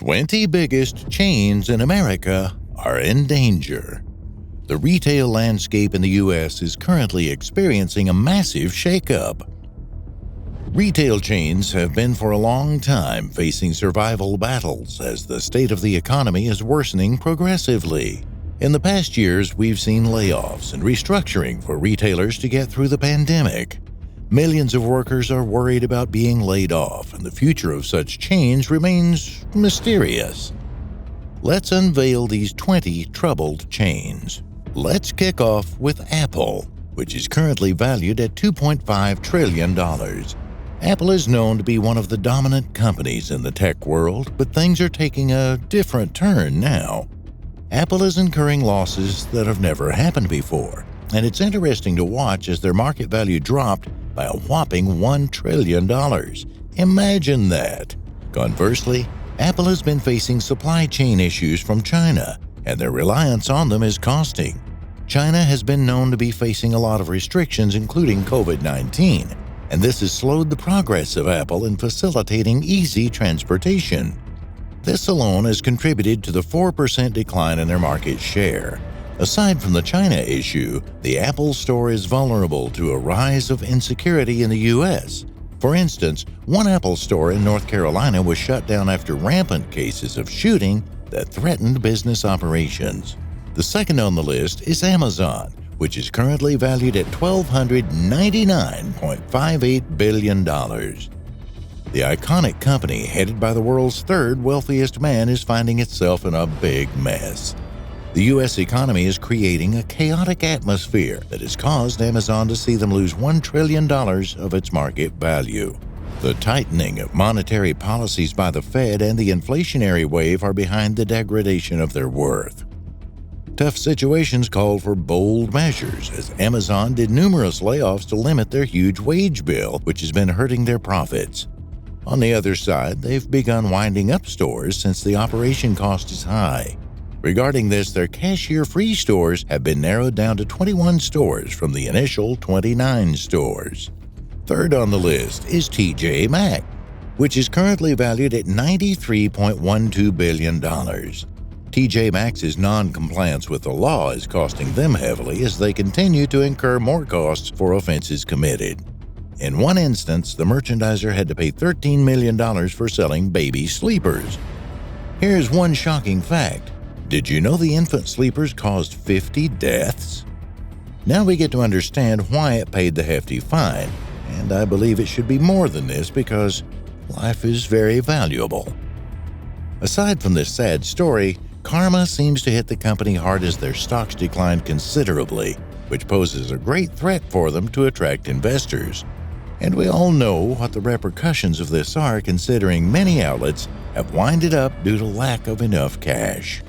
20 biggest chains in America are in danger. The retail landscape in the U.S. is currently experiencing a massive shakeup. Retail chains have been for a long time facing survival battles as the state of the economy is worsening progressively. In the past years, we've seen layoffs and restructuring for retailers to get through the pandemic. Millions of workers are worried about being laid off, and the future of such chains remains mysterious. Let's unveil these 20 troubled chains. Let's kick off with Apple, which is currently valued at $2.5 trillion. Apple is known to be one of the dominant companies in the tech world, but things are taking a different turn now. Apple is incurring losses that have never happened before, and it's interesting to watch as their market value dropped by a whopping $1 trillion. Imagine that! Conversely, Apple has been facing supply chain issues from China, and their reliance on them is costing. China has been known to be facing a lot of restrictions, including COVID-19, and this has slowed the progress of Apple in facilitating easy transportation. This alone has contributed to the 4% decline in their market share. Aside from the China issue, the Apple Store is vulnerable to a rise of insecurity in the U.S. For instance, one Apple Store in North Carolina was shut down after rampant cases of shooting that threatened business operations. The second on the list is Amazon, which is currently valued at $1,299.58 billion. The iconic company, headed by the world's third wealthiest man, is finding itself in a big mess. The U.S. economy is creating a chaotic atmosphere that has caused Amazon to see them lose $1 trillion of its market value. The tightening of monetary policies by the Fed and the inflationary wave are behind the degradation of their worth. Tough situations called for bold measures, as Amazon did numerous layoffs to limit their huge wage bill, which has been hurting their profits. On the other side, they've begun winding up stores since the operation cost is high. Regarding this, their cashier-free stores have been narrowed down to 21 stores from the initial 29 stores. Third on the list is TJ Maxx, which is currently valued at $93.12 billion. TJ Maxx's non-compliance with the law is costing them heavily as they continue to incur more costs for offenses committed. In one instance, the merchandiser had to pay $13 million for selling baby sleepers. Here's one shocking fact. Did you know the infant sleepers caused 50 deaths? Now we get to understand why it paid the hefty fine, and I believe it should be more than this because life is very valuable. Aside from this sad story, karma seems to hit the company hard as their stocks declined considerably, which poses a great threat for them to attract investors. And we all know what the repercussions of this are, considering many outlets have winded up due to lack of enough cash.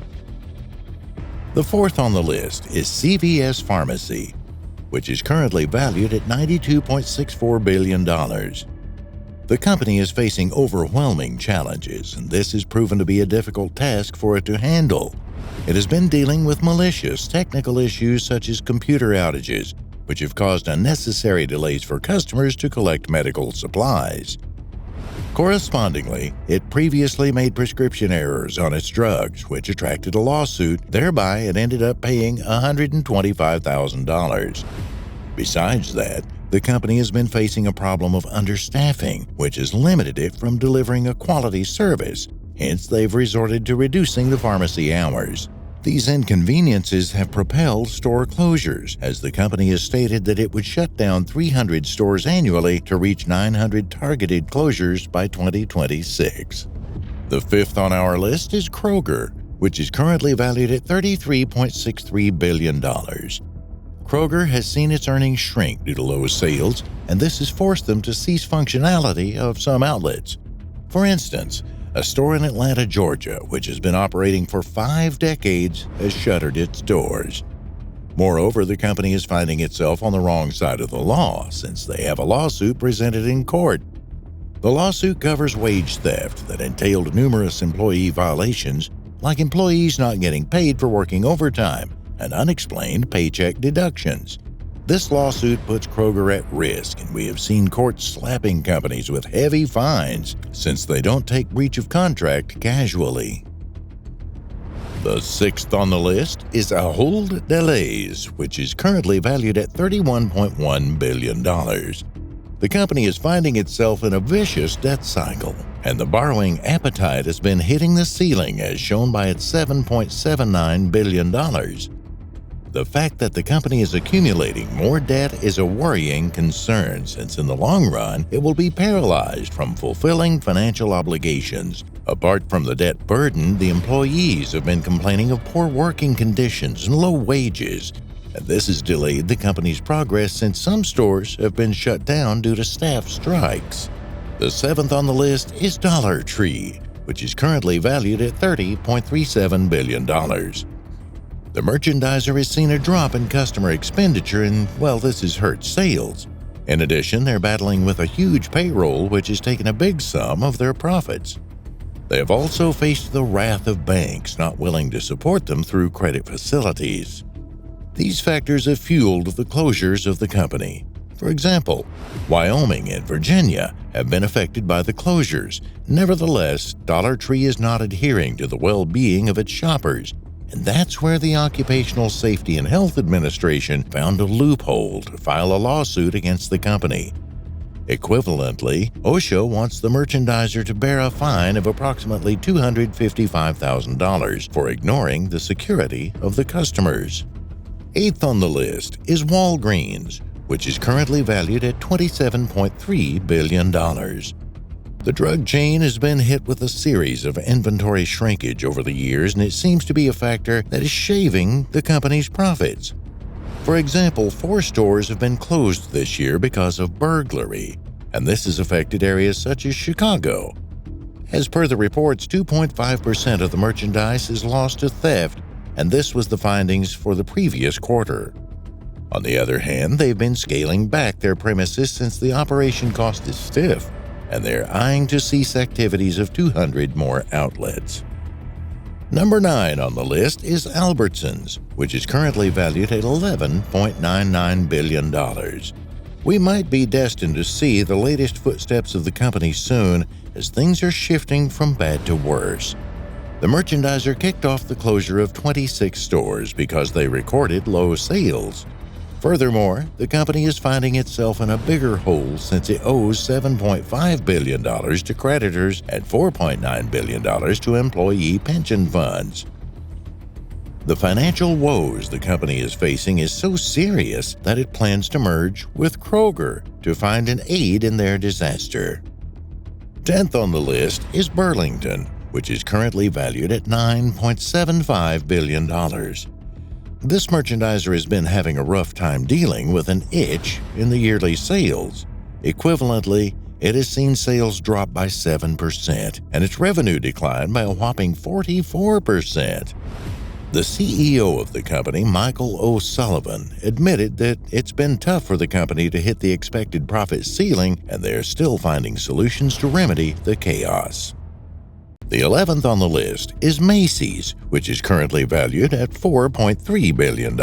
The fourth on the list is CVS Pharmacy, which is currently valued at $92.64 billion. The company is facing overwhelming challenges, and this has proven to be a difficult task for it to handle. It has been dealing with malicious technical issues such as computer outages, which have caused unnecessary delays for customers to collect medical supplies. Correspondingly, it previously made prescription errors on its drugs, which attracted a lawsuit. Thereby, it ended up paying $125,000. Besides that, the company has been facing a problem of understaffing, which has limited it from delivering a quality service. Hence, they've resorted to reducing the pharmacy hours. These inconveniences have propelled store closures, as the company has stated that it would shut down 300 stores annually to reach 900 targeted closures by 2026. The fifth on our list is Kroger, which is currently valued at $33.63 billion. Kroger has seen its earnings shrink due to low sales, and this has forced them to cease functionality of some outlets. For instance, a store in Atlanta, Georgia, which has been operating for 5 decades, has shuttered its doors. Moreover, the company is finding itself on the wrong side of the law, since they have a lawsuit presented in court. The lawsuit covers wage theft that entailed numerous employee violations, like employees not getting paid for working overtime and unexplained paycheck deductions. This lawsuit puts Kroger at risk, and we have seen courts slapping companies with heavy fines since they don't take breach of contract casually. The sixth on the list is Ahold Delhaize, which is currently valued at $31.1 billion. The company is finding itself in a vicious debt cycle, and the borrowing appetite has been hitting the ceiling as shown by its $7.79 billion. The fact that the company is accumulating more debt is a worrying concern, since in the long run it will be paralyzed from fulfilling financial obligations. Apart from the debt burden, the employees have been complaining of poor working conditions and low wages, and this has delayed the company's progress since some stores have been shut down due to staff strikes. The seventh on the list is Dollar Tree, which is currently valued at $30.37 billion. The merchandiser has seen a drop in customer expenditure and, well, this has hurt sales. In addition, they're battling with a huge payroll which has taken a big sum of their profits. They have also faced the wrath of banks not willing to support them through credit facilities. These factors have fueled the closures of the company. For example, Wyoming and Virginia have been affected by the closures. Nevertheless, Dollar Tree is not adhering to the well-being of its shoppers, and that's where the Occupational Safety and Health Administration found a loophole to file a lawsuit against the company. Equivalently, OSHA wants the merchandiser to bear a fine of approximately $255,000 for ignoring the security of the customers. Eighth on the list is Walgreens, which is currently valued at $27.3 billion. The drug chain has been hit with a series of inventory shrinkage over the years, and it seems to be a factor that is shaving the company's profits. For example, 4 stores have been closed this year because of burglary, and this has affected areas such as Chicago. As per the reports, 2.5% of the merchandise is lost to theft, and this was the findings for the previous quarter. On the other hand, they've been scaling back their premises since the operation cost is stiff, and they're eyeing to cease activities of 200 more outlets. Number 9 on the list is Albertsons, which is currently valued at $11.99 billion. We might be destined to see the latest footsteps of the company soon, as things are shifting from bad to worse. The merchandiser kicked off the closure of 26 stores because they recorded low sales. Furthermore, the company is finding itself in a bigger hole since it owes $7.5 billion to creditors and $4.9 billion to employee pension funds. The financial woes the company is facing is so serious that it plans to merge with Kroger to find an aid in their disaster. 10th on the list is Burlington, which is currently valued at $9.75 billion. This merchandiser has been having a rough time dealing with an itch in the yearly sales. Equivalently, it has seen sales drop by 7% and its revenue decline by a whopping 44%. The CEO of the company, Michael O'Sullivan, admitted that it's been tough for the company to hit the expected profit ceiling, and they're still finding solutions to remedy the chaos. The 11th on the list is Macy's, which is currently valued at $4.3 billion.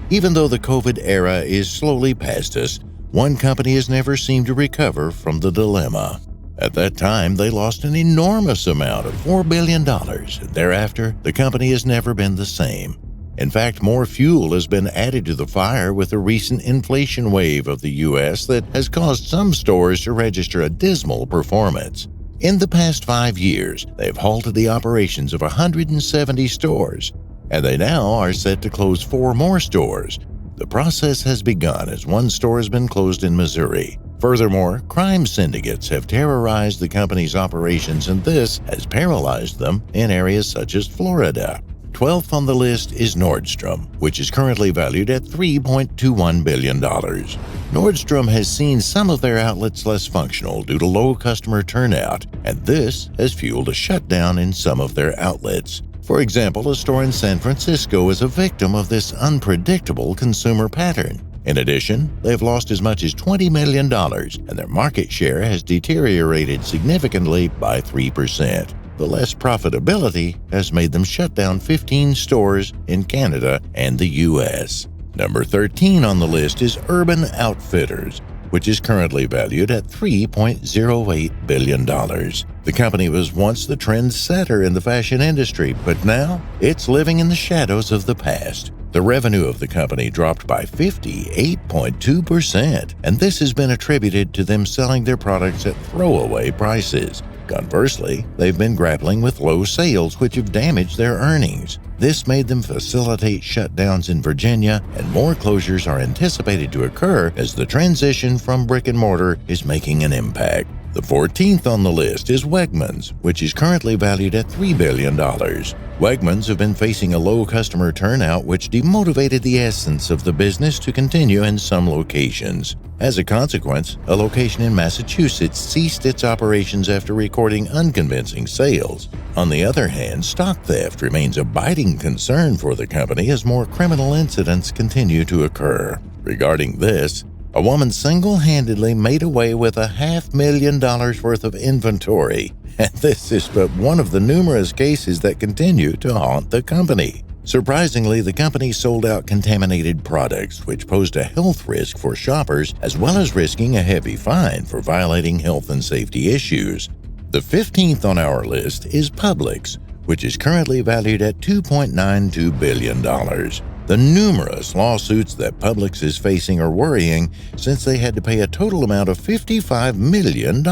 Even though the COVID era is slowly past us, one company has never seemed to recover from the dilemma. At that time, they lost an enormous amount of $4 billion, and thereafter, the company has never been the same. In fact, more fuel has been added to the fire with the recent inflation wave of the U.S. that has caused some stores to register a dismal performance. In the past 5 years, they've halted the operations of 170 stores, and they now are set to close 4 more stores. The process has begun as one store has been closed in Missouri. Furthermore, crime syndicates have terrorized the company's operations, and this has paralyzed them in areas such as Florida. 12th on the list is Nordstrom, which is currently valued at $3.21 billion. Nordstrom has seen some of their outlets less functional due to low customer turnout, and this has fueled a shutdown in some of their outlets. For example, a store in San Francisco is a victim of this unpredictable consumer pattern. In addition, they've lost as much as $20 million, and their market share has deteriorated significantly by 3%. The less profitability has made them shut down 15 stores in Canada and the U.S. Number 13 on the list is Urban Outfitters, which is currently valued at $3.08 billion. The company was once the trendsetter in the fashion industry, but now it's living in the shadows of the past. The revenue of the company dropped by 58.2%, and this has been attributed to them selling their products at throwaway prices. Conversely, they've been grappling with low sales, which have damaged their earnings. This made them facilitate shutdowns in Virginia, and more closures are anticipated to occur as the transition from brick and mortar is making an impact. The 14th on the list is Wegmans, which is currently valued at $3 billion. Wegmans have been facing a low customer turnout, which demotivated the essence of the business to continue in some locations. As a consequence, a location in Massachusetts ceased its operations after recording unconvincing sales. On the other hand, stock theft remains a biting concern for the company as more criminal incidents continue to occur. Regarding this, a woman single-handedly made away with $500,000 worth of inventory, and this is but one of the numerous cases that continue to haunt the company. Surprisingly, the company sold out contaminated products, which posed a health risk for shoppers, as well as risking a heavy fine for violating health and safety issues. The 15th on our list is Publix, which is currently valued at $2.92 billion. The numerous lawsuits that Publix is facing are worrying, since they had to pay a total amount of $55 million.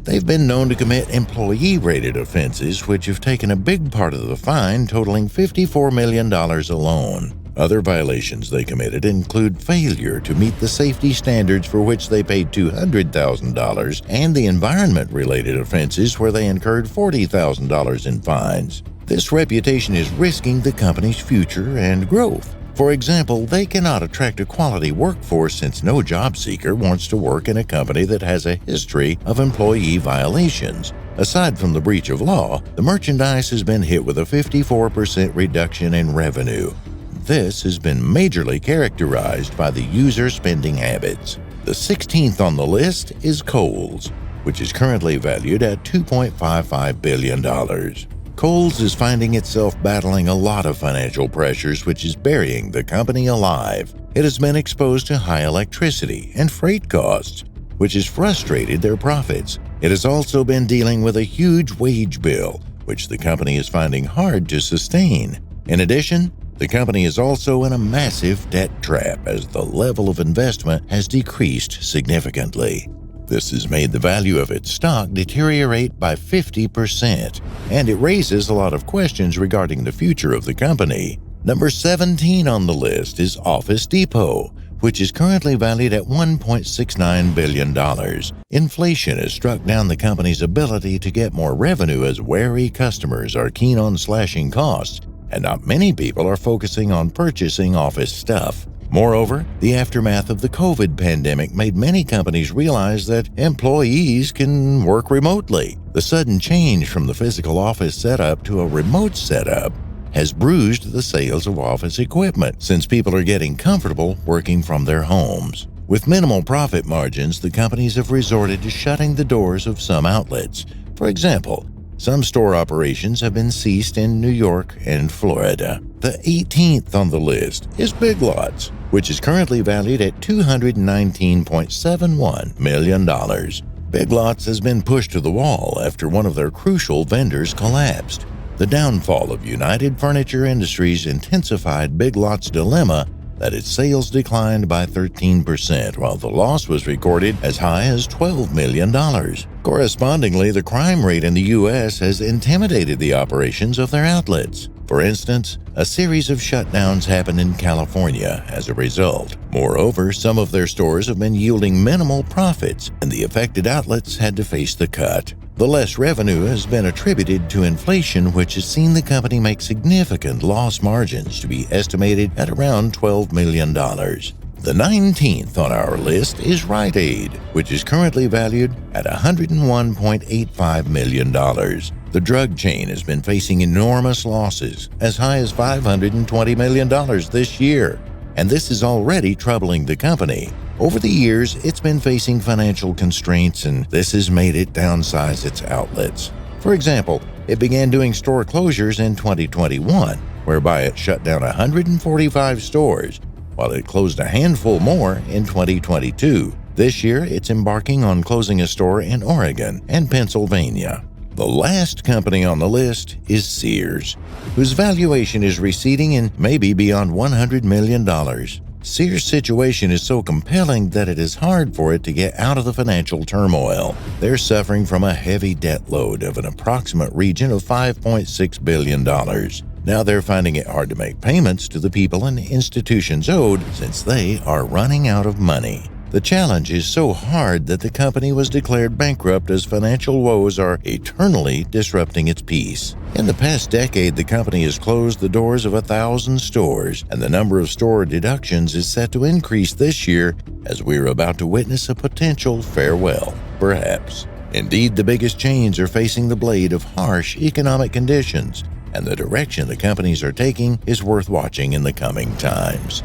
They've been known to commit employee-rated offenses, which have taken a big part of the fine, totaling $54 million alone. Other violations they committed include failure to meet the safety standards, for which they paid $200,000, and the environment-related offenses, where they incurred $40,000 in fines. This reputation is risking the company's future and growth. For example, they cannot attract a quality workforce, since no job seeker wants to work in a company that has a history of employee violations. Aside from the breach of law, the merchandise has been hit with a 54% reduction in revenue. This has been majorly characterized by the user spending habits. The 16th on the list is Kohl's, which is currently valued at $2.55 billion. Kohl's is finding itself battling a lot of financial pressures, which is burying the company alive. It has been exposed to high electricity and freight costs, which has frustrated their profits. It has also been dealing with a huge wage bill, which the company is finding hard to sustain. In addition, the company is also in a massive debt trap, as the level of investment has decreased significantly. This has made the value of its stock deteriorate by 50%, and it raises a lot of questions regarding the future of the company. Number 17 on the list is Office Depot, which is currently valued at $1.69 billion. Inflation has struck down the company's ability to get more revenue, as wary customers are keen on slashing costs, and not many people are focusing on purchasing office stuff. Moreover, the aftermath of the COVID pandemic made many companies realize that employees can work remotely. The sudden change from the physical office setup to a remote setup has bruised the sales of office equipment, since people are getting comfortable working from their homes. With minimal profit margins, the companies have resorted to shutting the doors of some outlets. For example, some store operations have been ceased in New York and Florida. The 18th on the list is Big Lots, which is currently valued at $219.71 million. Big Lots has been pushed to the wall after one of their crucial vendors collapsed. The downfall of United Furniture Industries intensified Big Lots' dilemma that its sales declined by 13%, while the loss was recorded as high as $12 million. Correspondingly, the crime rate in the U.S. has intimidated the operations of their outlets. For instance, a series of shutdowns happened in California as a result. Moreover, some of their stores have been yielding minimal profits, and the affected outlets had to face the cut. The less revenue has been attributed to inflation, which has seen the company make significant loss margins, to be estimated at around $12 million. The 19th on our list is Rite Aid, which is currently valued at $101.85 million. The drug chain has been facing enormous losses, as high as $520 million this year, and this is already troubling the company. Over the years, it's been facing financial constraints, and this has made it downsize its outlets. For example, it began doing store closures in 2021, whereby it shut down 145 stores, while it closed a handful more in 2022. This year, it's embarking on closing a store in Oregon and Pennsylvania. The last company on the list is Sears, whose valuation is receding and maybe beyond $100 million. Sears' situation is so compelling that it is hard for it to get out of the financial turmoil. They're suffering from a heavy debt load of an approximate region of $5.6 billion. Now they're finding it hard to make payments to the people and institutions owed since they are running out of money. The challenge is so hard that the company was declared bankrupt as financial woes are eternally disrupting its peace. In the past decade, the company has closed the doors of 1,000 stores, and the number of store deductions is set to increase this year as we are about to witness a potential farewell, perhaps. Indeed, the biggest chains are facing the blade of harsh economic conditions, and the direction the companies are taking is worth watching in the coming times.